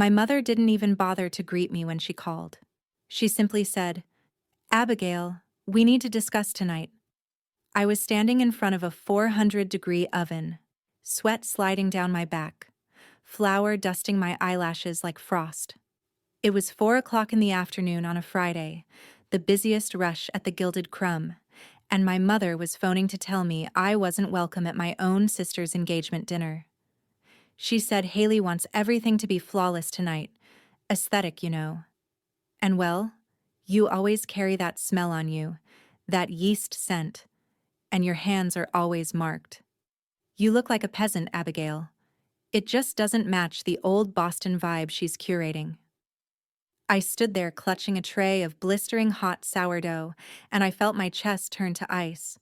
My mother didn't even bother to greet me when she called. She simply said, "Abigail, we need to discuss tonight." I was standing in front of a 400-degree oven, sweat sliding down my back, flour dusting my eyelashes like frost. It was 4 o'clock in the afternoon on a Friday, the busiest rush at the Gilded Crumb, and my mother was phoning to tell me I wasn't welcome at my own sister's engagement dinner. She said Haley wants everything to be flawless tonight, aesthetic, you know. And well, you always carry that smell on you, that yeast scent, and your hands are always marked. You look like a peasant, Abigail. It just doesn't match the old Boston vibe she's curating. I stood there clutching a tray of blistering hot sourdough, and I felt my chest turn to ice.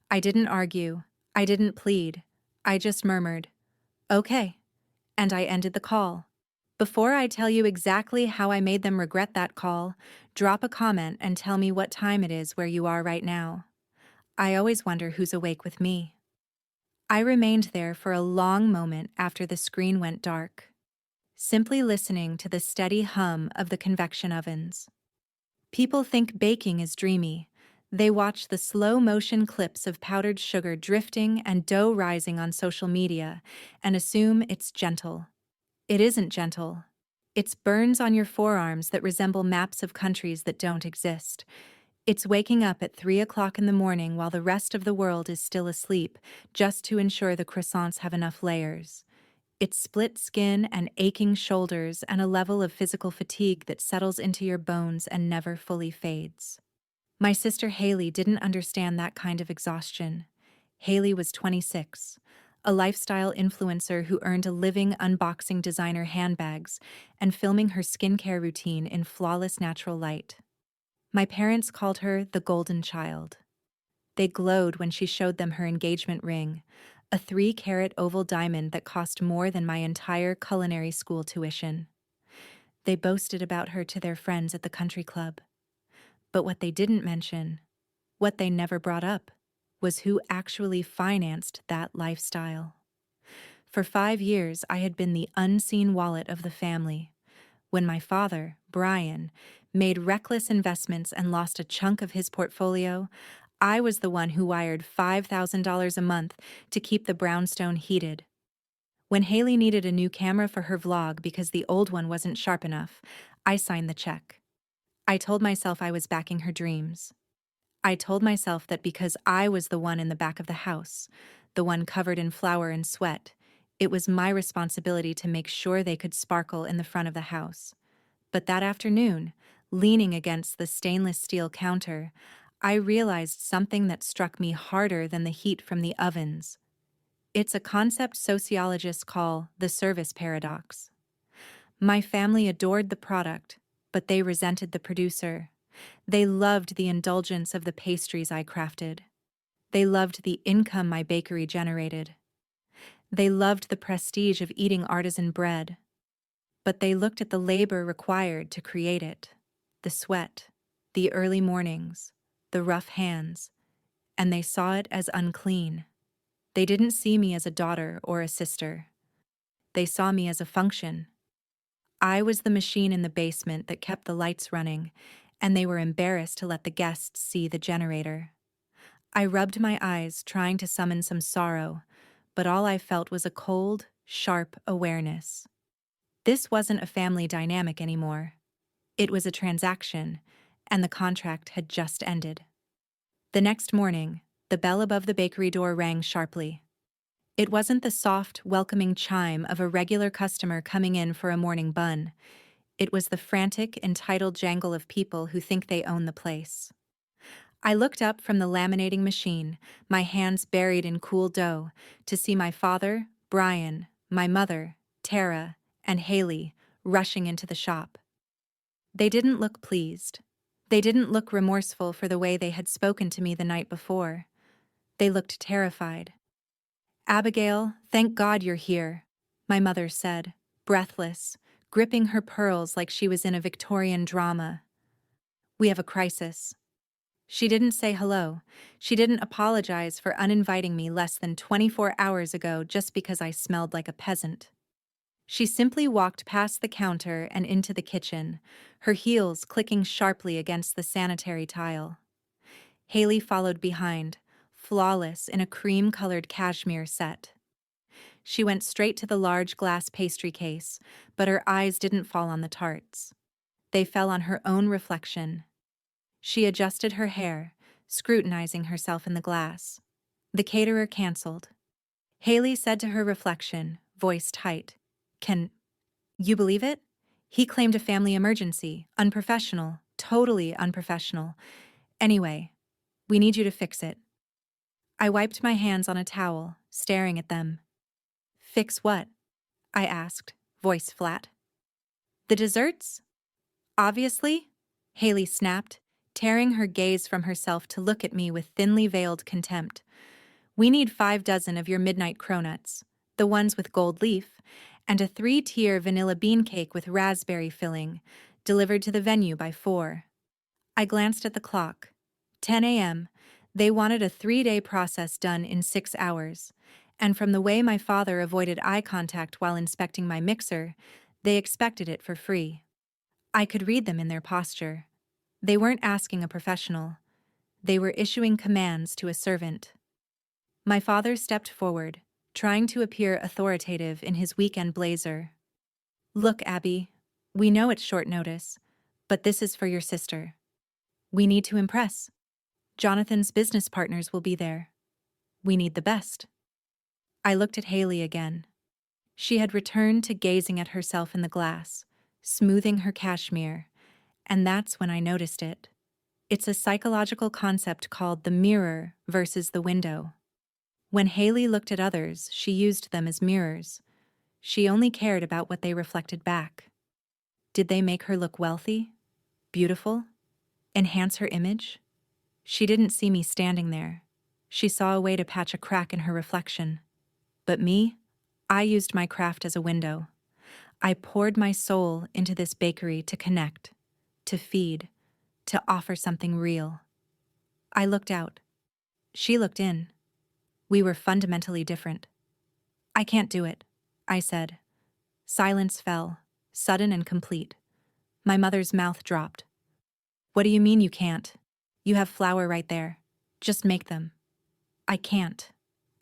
I didn't argue. I didn't plead. I just murmured, "Okay," and I ended the call. Before I tell you exactly how I made them regret that call, drop a comment and tell me what time it is where you are right now. I always wonder who's awake with me. I remained there for a long moment after the screen went dark, simply listening to the steady hum of the convection ovens. People think baking is dreamy. They watch the slow-motion clips of powdered sugar drifting and dough rising on social media and assume it's gentle. It isn't gentle. It's burns on your forearms that resemble maps of countries that don't exist. It's waking up at 3 o'clock in the morning while the rest of the world is still asleep, just to ensure the croissants have enough layers. It's split skin and aching shoulders and a level of physical fatigue that settles into your bones and never fully fades. My sister Haley didn't understand that kind of exhaustion. Haley was 26, a lifestyle influencer who earned a living unboxing designer handbags and filming her skincare routine in flawless natural light. My parents called her the Golden Child. They glowed when she showed them her engagement ring, a 3-carat oval diamond that cost more than my entire culinary school tuition. They boasted about her to their friends at the country club. But what they didn't mention, what they never brought up, was who actually financed that lifestyle. For 5 years, I had been the unseen wallet of the family. When my father, Brian, made reckless investments and lost a chunk of his portfolio, I was the one who wired $5,000 a month to keep the brownstone heated. When Haley needed a new camera for her vlog because the old one wasn't sharp enough, I signed the check. I told myself I was backing her dreams. I told myself that because I was the one in the back of the house, the one covered in flour and sweat, it was my responsibility to make sure they could sparkle in the front of the house. But that afternoon, leaning against the stainless steel counter, I realized something that struck me harder than the heat from the ovens. It's a concept sociologists call the service paradox. My family adored the product, but they resented the producer. They loved the indulgence of the pastries I crafted. They loved the income my bakery generated. They loved the prestige of eating artisan bread. But they looked at the labor required to create it, the sweat, the early mornings, the rough hands, and they saw it as unclean. They didn't see me as a daughter or a sister. They saw me as a function. I was the machine in the basement that kept the lights running, and they were embarrassed to let the guests see the generator. I rubbed my eyes, trying to summon some sorrow, but all I felt was a cold, sharp awareness. This wasn't a family dynamic anymore. It was a transaction, and the contract had just ended. The next morning, the bell above the bakery door rang sharply. It wasn't the soft, welcoming chime of a regular customer coming in for a morning bun. It was the frantic, entitled jangle of people who think they own the place. I looked up from the laminating machine, my hands buried in cool dough, to see my father, Brian, my mother, Tara, and Haley rushing into the shop. They didn't look pleased. They didn't look remorseful for the way they had spoken to me the night before. They looked terrified. "Abigail, thank God you're here," my mother said, breathless, gripping her pearls like she was in a Victorian drama. "We have a crisis." She didn't say hello. She didn't apologize for uninviting me less than 24 hours ago just because I smelled like a peasant. She simply walked past the counter and into the kitchen, her heels clicking sharply against the sanitary tile. Haley followed behind, flawless in a cream-colored cashmere set. She went straight to the large glass pastry case, but her eyes didn't fall on the tarts. They fell on her own reflection. She adjusted her hair, scrutinizing herself in the glass. The caterer canceled. Haley said to her reflection, voice tight, "Can you believe it? He claimed a family emergency. Unprofessional. Totally unprofessional. Anyway, we need you to fix it." I wiped my hands on a towel, staring at them. "Fix what?" I asked, voice flat. "The desserts?" "Obviously," Haley snapped, tearing her gaze from herself to look at me with thinly veiled contempt. "We need 5 dozen of your midnight cronuts, the ones with gold leaf, and a 3-tier vanilla bean cake with raspberry filling, delivered to the venue by 4. I glanced at the clock. 10 a.m. They wanted a 3-day process done in 6 hours, and from the way my father avoided eye contact while inspecting my mixer, they expected it for free. I could read them in their posture. They weren't asking a professional. They were issuing commands to a servant. My father stepped forward, trying to appear authoritative in his weekend blazer. "Look, Abby, we know it's short notice, but this is for your sister. We need to impress. Jonathan's business partners will be there. We need the best." I looked at Haley again. She had returned to gazing at herself in the glass, smoothing her cashmere, and that's when I noticed it. It's a psychological concept called the mirror versus the window. When Haley looked at others, she used them as mirrors. She only cared about what they reflected back. Did they make her look wealthy? Beautiful? Enhance her image? She didn't see me standing there. She saw a way to patch a crack in her reflection. But me? I used my craft as a window. I poured my soul into this bakery to connect, to feed, to offer something real. I looked out. She looked in. We were fundamentally different. "I can't do it," I said. Silence fell, sudden and complete. My mother's mouth dropped. "What do you mean you can't? You have flour right there. Just make them." "I can't,"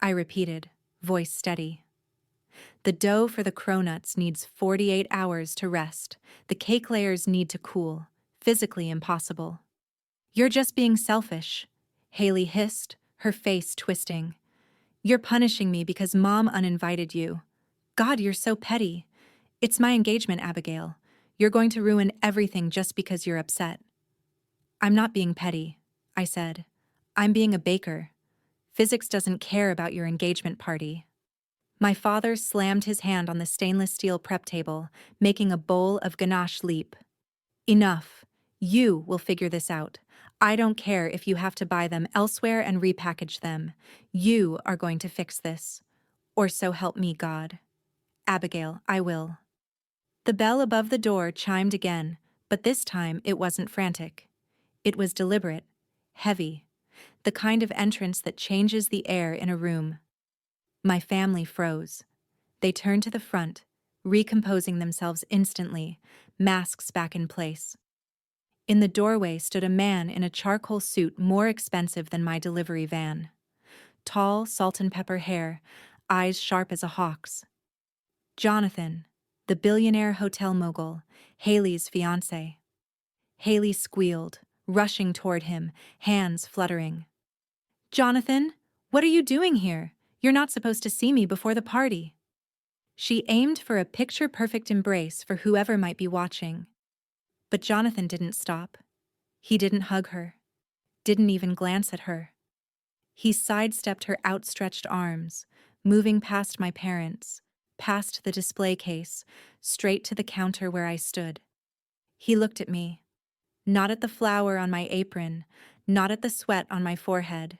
I repeated, voice steady. "The dough for the cronuts needs 48 hours to rest. The cake layers need to cool. Physically impossible." "You're just being selfish," Haley hissed, her face twisting. "You're punishing me because Mom uninvited you. God, you're so petty. It's my engagement, Abigail. You're going to ruin everything just because you're upset." "I'm not being petty," I said. "I'm being a baker. Physics doesn't care about your engagement party." My father slammed his hand on the stainless steel prep table, making a bowl of ganache leap. "Enough. You will figure this out. I don't care if you have to buy them elsewhere and repackage them. You are going to fix this. Or so help me God. Abigail, I will." The bell above the door chimed again, but this time it wasn't frantic. It was deliberate, heavy, the kind of entrance that changes the air in a room. My family froze. They turned to the front, recomposing themselves instantly, masks back in place. In the doorway stood a man in a charcoal suit more expensive than my delivery van. Tall, salt and pepper hair, eyes sharp as a hawk's. Jonathan, the billionaire hotel mogul, Haley's fiancé. Haley squealed, rushing toward him, hands fluttering. "Jonathan, what are you doing here? You're not supposed to see me before the party." She aimed for a picture-perfect embrace for whoever might be watching. But Jonathan didn't stop. He didn't hug her. Didn't even glance at her. He sidestepped her outstretched arms, moving past my parents, past the display case, straight to the counter where I stood. He looked at me. Not at the flour on my apron, not at the sweat on my forehead.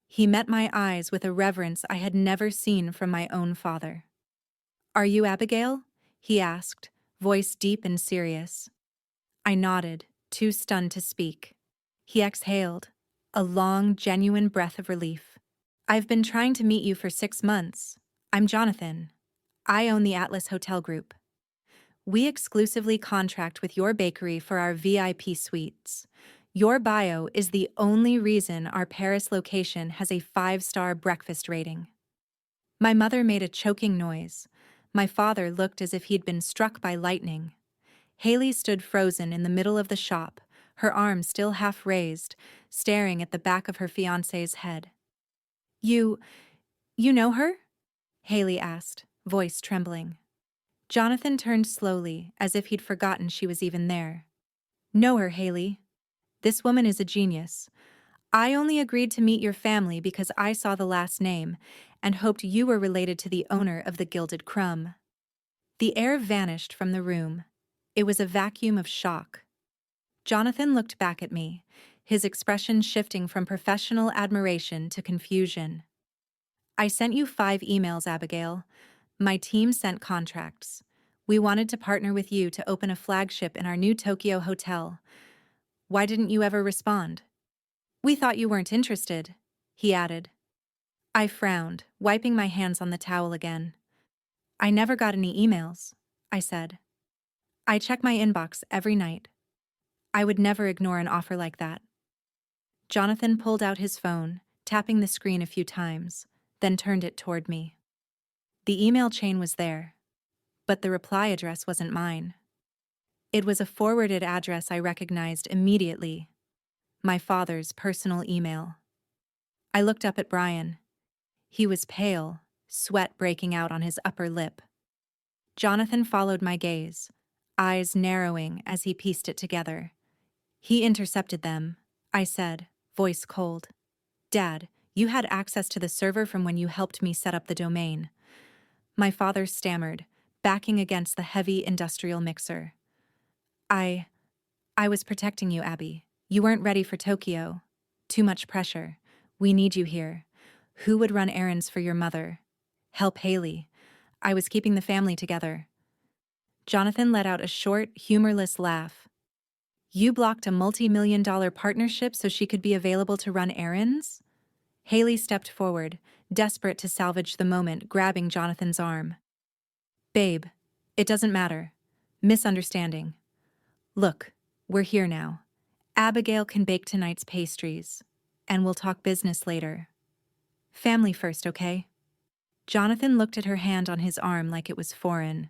He met my eyes with a reverence I had never seen from my own father. "Are you Abigail?" he asked, voice deep and serious. I nodded, too stunned to speak. He exhaled, a long, genuine breath of relief. "I've been trying to meet you for 6 months. I'm Jonathan. I own the Atlas Hotel Group. We exclusively contract with your bakery for our VIP suites. Your bio is the only reason our Paris location has a 5-star breakfast rating. My mother made a choking noise. My father looked as if he'd been struck by lightning. Haley stood frozen in the middle of the shop, her arms still half raised, staring at the back of her fiancé's head. You know her? Haley asked, voice trembling. Jonathan turned slowly, as if he'd forgotten she was even there. Know her, Haley. This woman is a genius. I only agreed to meet your family because I saw the last name and hoped you were related to the owner of the Gilded Crumb. The air vanished from the room. It was a vacuum of shock. Jonathan looked back at me, his expression shifting from professional admiration to confusion. I sent you 5 emails, Abigail. My team sent contracts. We wanted to partner with you to open a flagship in our new Tokyo hotel. Why didn't you ever respond? We thought you weren't interested, he added. I frowned, wiping my hands on the towel again. I never got any emails, I said. I check my inbox every night. I would never ignore an offer like that. Jonathan pulled out his phone, tapping the screen a few times, then turned it toward me. The email chain was there, but the reply address wasn't mine. It was a forwarded address I recognized immediately. My father's personal email. I looked up at Brian. He was pale, sweat breaking out on his upper lip. Jonathan followed my gaze, eyes narrowing as he pieced it together. He intercepted them, I said, voice cold. Dad, you had access to the server from when you helped me set up the domain. My father stammered, backing against the heavy industrial mixer. I was protecting you, Abby. You weren't ready for Tokyo. Too much pressure. We need you here. Who would run errands for your mother? Help Haley. I was keeping the family together. Jonathan let out a short, humorless laugh. You blocked a multi-million-dollar partnership so she could be available to run errands? Haley stepped forward, desperate to salvage the moment, grabbing Jonathan's arm. Babe, it doesn't matter. Misunderstanding. Look, we're here now. Abigail can bake tonight's pastries, and we'll talk business later. Family first, okay? Jonathan looked at her hand on his arm like it was foreign.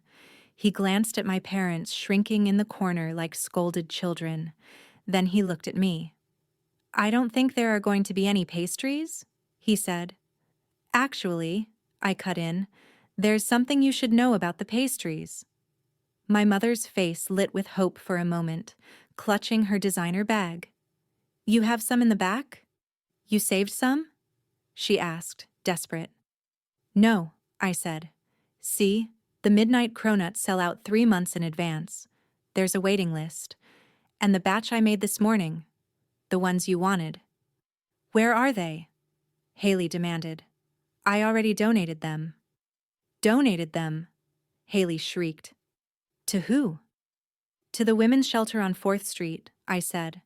He glanced at my parents shrinking in the corner like scolded children. Then he looked at me. I don't think there are going to be any pastries, he said. Actually, I cut in, there's something you should know about the pastries. My mother's face lit with hope for a moment, clutching her designer bag. You have some in the back? You saved some? She asked, desperate. No, I said. See, the Midnight Cronuts sell out 3 months in advance. There's a waiting list. And the batch I made this morning, the ones you wanted. Where are they? Haley demanded. I already donated them. Donated them? Haley shrieked. To who? To the women's shelter on 4th Street, I said.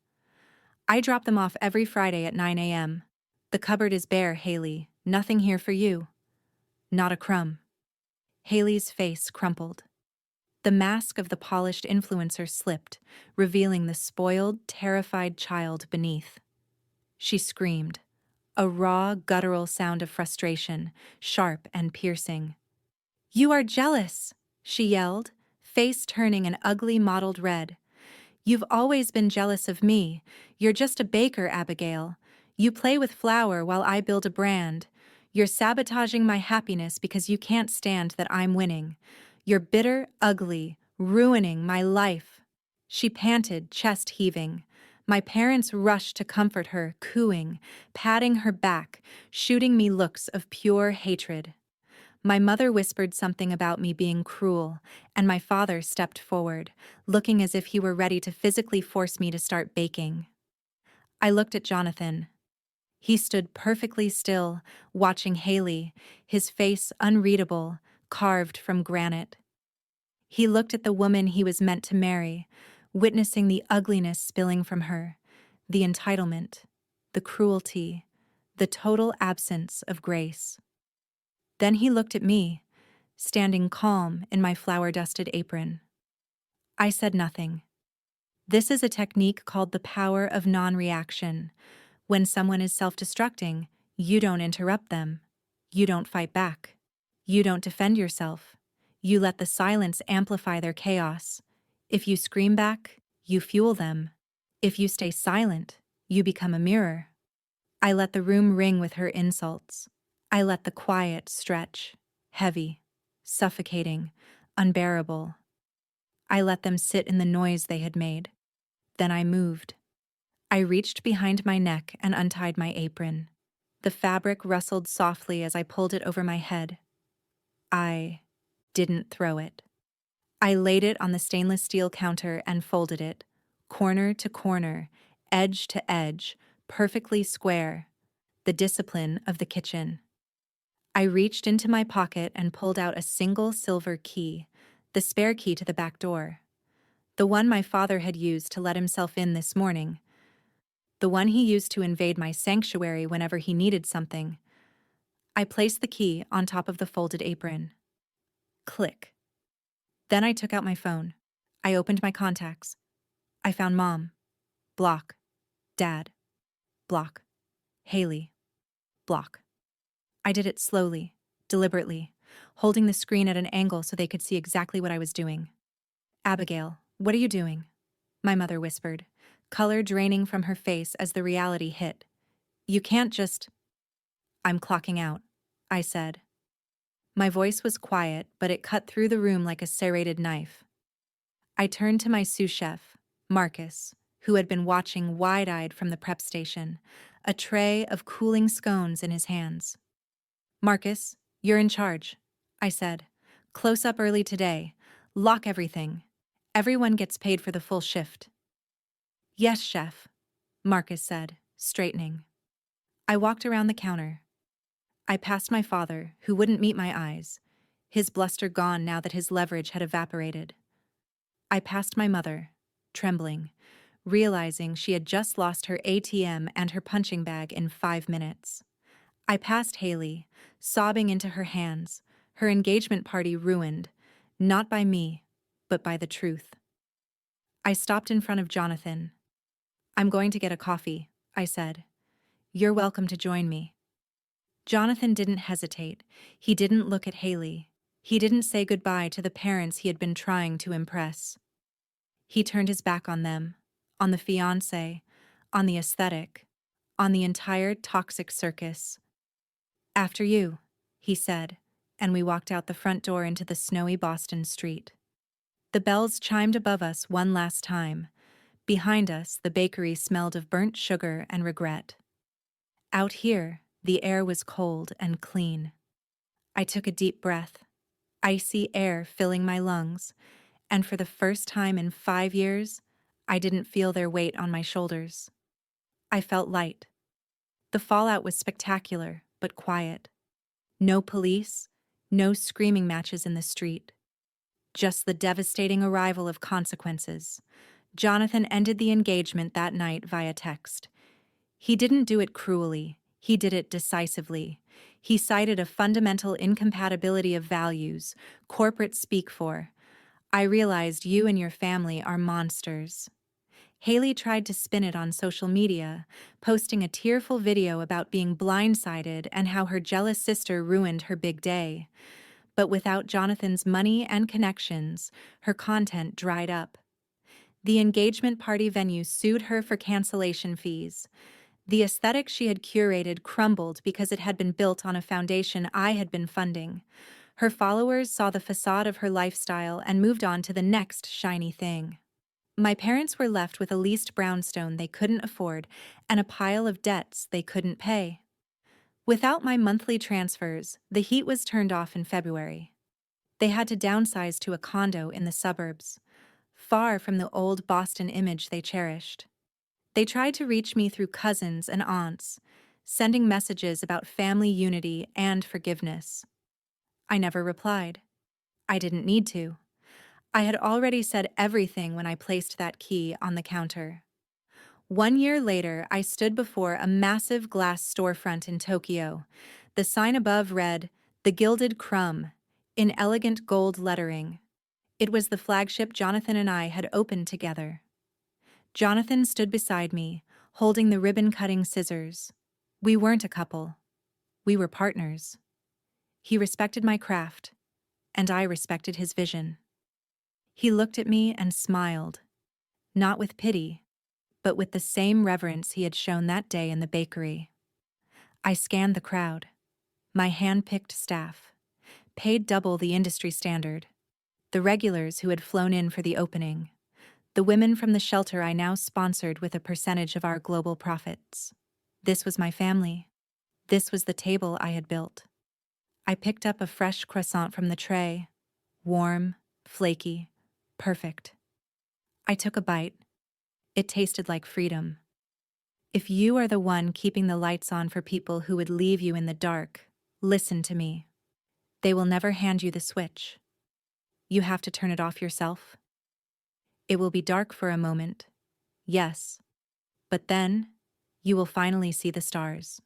I drop them off every Friday at 9 a.m. The cupboard is bare, Haley. Nothing here for you. Not a crumb. Haley's face crumpled. The mask of the polished influencer slipped, revealing the spoiled, terrified child beneath. She screamed, a raw, guttural sound of frustration, sharp and piercing. You are jealous, she yelled, face turning an ugly mottled red. You've always been jealous of me. You're just a baker, Abigail. You play with flour while I build a brand. You're sabotaging my happiness because you can't stand that I'm winning. You're bitter, ugly, ruining my life. She panted, chest heaving. My parents rushed to comfort her, cooing, patting her back, shooting me looks of pure hatred. My mother whispered something about me being cruel, and my father stepped forward, looking as if he were ready to physically force me to start baking. I looked at Jonathan. He stood perfectly still, watching Haley, his face unreadable, carved from granite. He looked at the woman he was meant to marry, witnessing the ugliness spilling from her, the entitlement, the cruelty, the total absence of grace. Then he looked at me, standing calm in my flour-dusted apron. I said nothing. This is a technique called the power of non-reaction. When someone is self-destructing, you don't interrupt them. You don't fight back. You don't defend yourself. You let the silence amplify their chaos. If you scream back, you fuel them. If you stay silent, you become a mirror. I let the room ring with her insults. I let the quiet stretch, heavy, suffocating, unbearable. I let them sit in the noise they had made. Then I moved. I reached behind my neck and untied my apron. The fabric rustled softly as I pulled it over my head. I didn't throw it. I laid it on the stainless steel counter and folded it, corner to corner, edge to edge, perfectly square. The discipline of the kitchen. I reached into my pocket and pulled out a single silver key, the spare key to the back door. The one my father had used to let himself in this morning. The one he used to invade my sanctuary whenever he needed something. I placed the key on top of the folded apron. Click. Then I took out my phone. I opened my contacts. I found Mom. Block. Dad. Block. Haley. Block. I did it slowly, deliberately, holding the screen at an angle so they could see exactly what I was doing. Abigail, what are you doing? My mother whispered, color draining from her face as the reality hit. You can't just... I'm clocking out, I said. My voice was quiet, but it cut through the room like a serrated knife. I turned to my sous chef, Marcus, who had been watching wide-eyed from the prep station, a tray of cooling scones in his hands. Marcus, you're in charge, I said. Close up early today. Lock everything. Everyone gets paid for the full shift. Yes, chef, Marcus said, straightening. I walked around the counter. I passed my father, who wouldn't meet my eyes, his bluster gone now that his leverage had evaporated. I passed my mother, trembling, realizing she had just lost her ATM and her punching bag in 5 minutes. I passed Haley, sobbing into her hands, her engagement party ruined, not by me, but by the truth. I stopped in front of Jonathan. I'm going to get a coffee, I said. You're welcome to join me. Jonathan didn't hesitate. He didn't look at Haley. He didn't say goodbye to the parents he had been trying to impress. He turned his back on them, on the fiancé, on the aesthetic, on the entire toxic circus. After you, he said, and we walked out the front door into the snowy Boston street. The bells chimed above us one last time. Behind us, the bakery smelled of burnt sugar and regret. Out here, the air was cold and clean. I took a deep breath, icy air filling my lungs, and for the first time in 5 years, I didn't feel their weight on my shoulders. I felt light. The fallout was spectacular, but quiet. No police, no screaming matches in the street. Just the devastating arrival of consequences. Jonathan ended the engagement that night via text. He didn't do it cruelly. He did it decisively. He cited a fundamental incompatibility of values, corporate speak for. I realized you and your family are monsters. Haley tried to spin it on social media, posting a tearful video about being blindsided and how her jealous sister ruined her big day. But without Jonathan's money and connections, her content dried up. The engagement party venue sued her for cancellation fees. The aesthetic she had curated crumbled because it had been built on a foundation I had been funding. Her followers saw the facade of her lifestyle and moved on to the next shiny thing. My parents were left with a leased brownstone they couldn't afford and a pile of debts they couldn't pay. Without my monthly transfers, the heat was turned off in February. They had to downsize to a condo in the suburbs, far from the old Boston image they cherished. They tried to reach me through cousins and aunts, sending messages about family unity and forgiveness. I never replied. I didn't need to. I had already said everything when I placed that key on the counter. 1 year later, I stood before a massive glass storefront in Tokyo. The sign above read, "The Gilded Crumb. in elegant gold lettering. It was the flagship Jonathan and I had opened together. Jonathan stood beside me, holding the ribbon-cutting scissors. We weren't a couple. We were partners. He respected my craft, and I respected his vision. He looked at me and smiled, not with pity, but with the same reverence he had shown that day in the bakery. I scanned the crowd. My hand-picked staff, paid double the industry standard, the regulars who had flown in for the opening, the women from the shelter I now sponsored with a percentage of our global profits. This was my family. This was the table I had built. I picked up a fresh croissant from the tray, warm, flaky, perfect. I took a bite. It tasted like freedom. If you are the one keeping the lights on for people who would leave you in the dark, listen to me. They will never hand you the switch. You have to turn it off yourself. It will be dark for a moment, yes, but then you will finally see the stars.